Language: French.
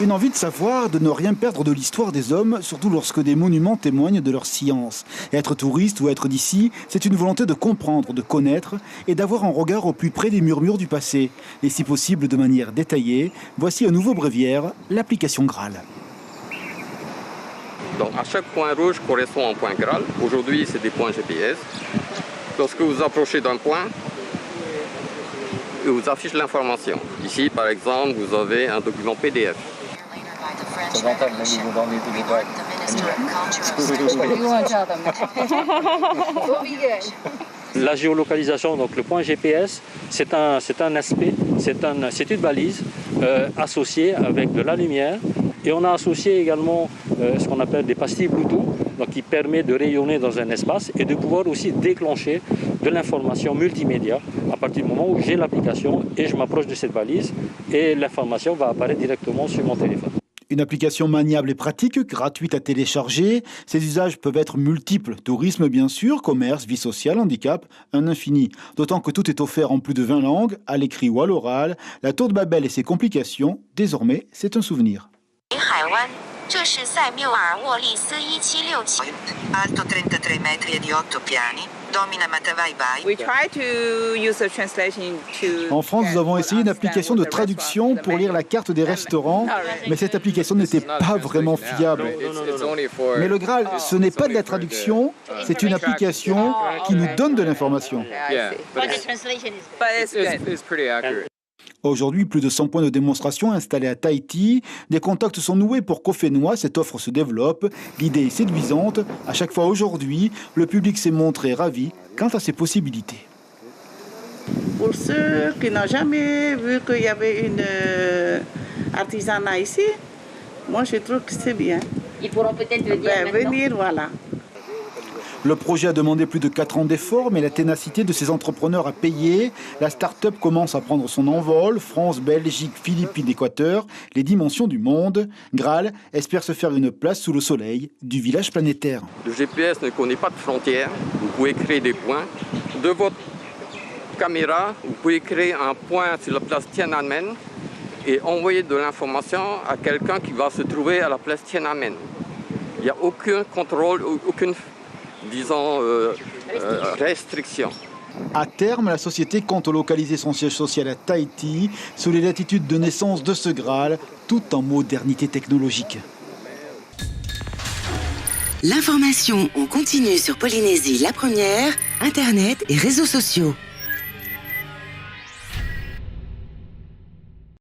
Une envie de savoir, de ne rien perdre de l'histoire des hommes, surtout lorsque des monuments témoignent de leur science. Être touriste ou être d'ici, c'est une volonté de comprendre, de connaître et d'avoir un regard au plus près des murmures du passé. Et si possible de manière détaillée, voici un nouveau bréviaire, l'application Graal. Donc à chaque point rouge correspond à un point Graal. Aujourd'hui, c'est des points GPS. Lorsque vous approchez d'un point, il vous affiche l'information. Ici, par exemple, vous avez un document PDF. La géolocalisation, donc le point GPS, c'est un aspect, c'est une balise associée avec de la lumière. Et on a associé également ce qu'on appelle des pastilles Bluetooth, donc qui permet de rayonner dans un espace et de pouvoir aussi déclencher de l'information multimédia à partir du moment où j'ai l'application et je m'approche de cette balise et l'information va apparaître directement sur mon téléphone. Une application maniable et pratique, gratuite à télécharger. Ses usages peuvent être multiples. Tourisme bien sûr, commerce, vie sociale, handicap, un infini. D'autant que tout est offert en plus de 20 langues, à l'écrit ou à l'oral. La tour de Babel et ses complications, désormais, c'est un souvenir. Alto 33 metri e di 8 piani, domina Matavai Bay. En France, nous avons essayé une application de traduction pour lire la carte des restaurants, mais cette application n'était pas vraiment fiable. Mais le Graal, ce n'est pas de la traduction, c'est une application qui nous donne de l'information. Aujourd'hui, plus de 100 points de démonstration installés à Tahiti. Des contacts sont noués pour qu'au Fénois, cette offre se développe. L'idée est séduisante. À chaque fois aujourd'hui, le public s'est montré ravi quant à ses possibilités. Pour ceux qui n'ont jamais vu qu'il y avait une artisanat ici, moi je trouve que c'est bien. Ils pourront peut-être venir, voilà. Le projet a demandé plus de 4 ans d'efforts, mais la ténacité de ces entrepreneurs a payé. La start-up commence à prendre son envol. France, Belgique, Philippines, Équateur, les dimensions du monde. Graal espère se faire une place sous le soleil du village planétaire. Le GPS ne connaît pas de frontières. Vous pouvez créer des points. De votre caméra, vous pouvez créer un point sur la place Tiananmen et envoyer de l'information à quelqu'un qui va se trouver à la place Tiananmen. Il n'y a aucun contrôle, aucune restriction. À terme, la société compte localiser son siège social à Tahiti, sous les latitudes de naissance de ce Graal, tout en modernité technologique. L'information en continu sur Polynésie la première, Internet et réseaux sociaux.